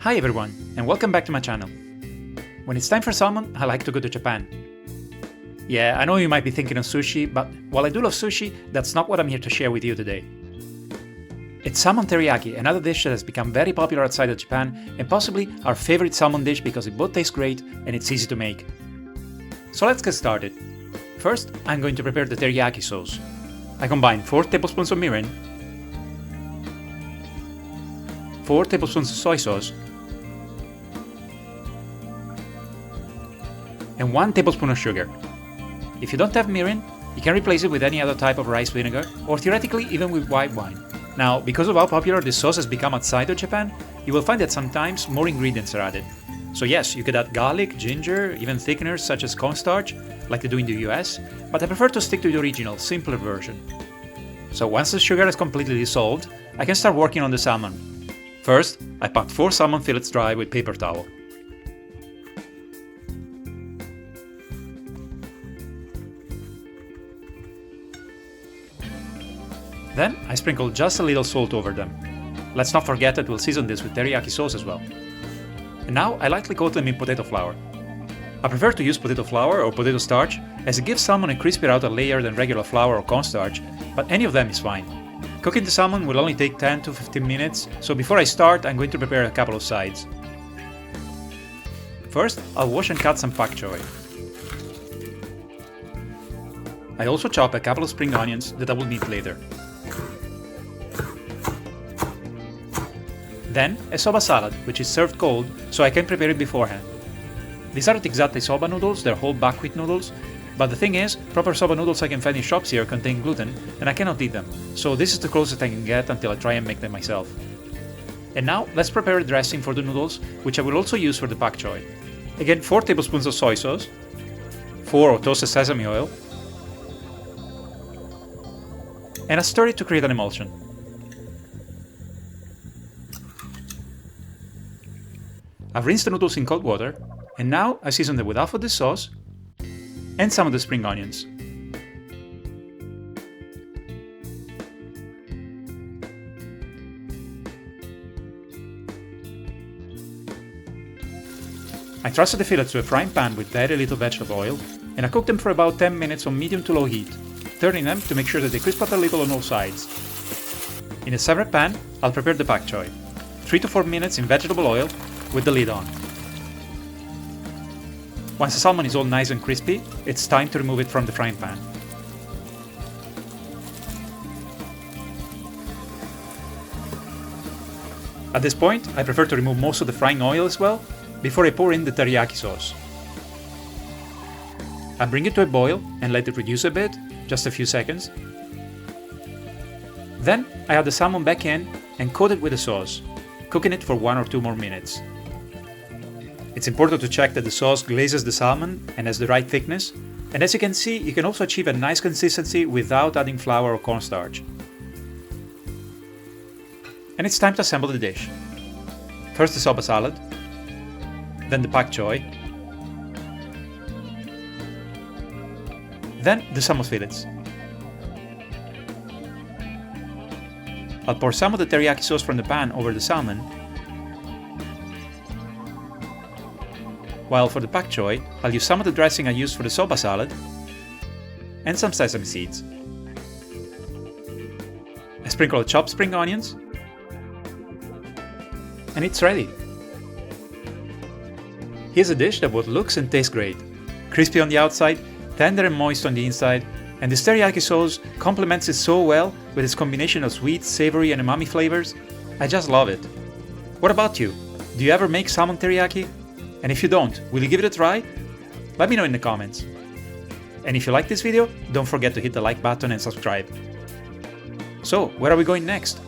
Hi everyone, and welcome back to my channel. When it's time for salmon, I like to go to Japan. Yeah, I know you might be thinking of sushi, but while I do love sushi, that's not what I'm here to share with you today. It's salmon teriyaki, another dish that has become very popular outside of Japan, and possibly our favorite salmon dish because it both tastes great and it's easy to make. So let's get started. First, I'm going to prepare the teriyaki sauce. I combine 4 tablespoons of mirin, 4 tablespoons of soy sauce, and 1 tablespoon of sugar. If you don't have mirin, you can replace it with any other type of rice vinegar, or theoretically even with white wine. Now, because of how popular this sauce has become outside of Japan, you will find that sometimes more ingredients are added. So yes, you could add garlic, ginger, even thickeners such as cornstarch, like they do in the US, but I prefer to stick to the original, simpler version. So once the sugar is completely dissolved, I can start working on the salmon. First, I packed 4 salmon fillets dry with paper towel. Then I sprinkle just a little salt over them. Let's not forget that we'll season this with teriyaki sauce as well. And now I lightly coat them in potato flour. I prefer to use potato flour or potato starch as it gives salmon a crispier outer layer than regular flour or cornstarch, but any of them is fine. Cooking the salmon will only take 10 to 15 minutes, so before I start I'm going to prepare a couple of sides. First, I'll wash and cut some pak choi. I also chop a couple of spring onions that I will need later. Then, a soba salad, which is served cold, so I can prepare it beforehand. These aren't exactly soba noodles, they're whole buckwheat noodles, but the thing is, proper soba noodles I can find in shops here contain gluten, and I cannot eat them, so this is the closest I can get until I try and make them myself. And now, let's prepare a dressing for the noodles, which I will also use for the pak choi. Again, 4 tablespoons of soy sauce, 4 of toasted sesame oil, and I stir it to create an emulsion. I've rinsed the noodles in cold water, and now I season them with half of the sauce and some of the spring onions. I transfer the fillets to a frying pan with very little vegetable oil, and I cook them for about 10 minutes on medium to low heat, turning them to make sure that they crisp up a little on all sides. In a separate pan, I'll prepare the pak choi, 3 to 4 minutes in vegetable oil with the lid on. Once the salmon is all nice and crispy, it's time to remove it from the frying pan. At this point, I prefer to remove most of the frying oil as well, before I pour in the teriyaki sauce. I bring it to a boil and let it reduce a bit, just a few seconds. Then I add the salmon back in and coat it with the sauce, cooking it for 1 or 2 more minutes. It's important to check that the sauce glazes the salmon and has the right thickness, and as you can see, you can also achieve a nice consistency without adding flour or cornstarch. And it's time to assemble the dish. First the soba salad, then the pak choi, then the salmon fillets. I'll pour some of the teriyaki sauce from the pan over the salmon, while for the pak choi, I'll use some of the dressing I used for the soba salad and some sesame seeds. I sprinkle chopped spring onions, and it's ready. Here's a dish that both looks and tastes great. Crispy on the outside, tender and moist on the inside, and this teriyaki sauce complements it so well with its combination of sweet, savory and umami flavors. I just love it. What about you? Do you ever make salmon teriyaki? And if you don't, will you give it a try? Let me know in the comments. And if you like this video, don't forget to hit the like button and subscribe. So, where are we going next?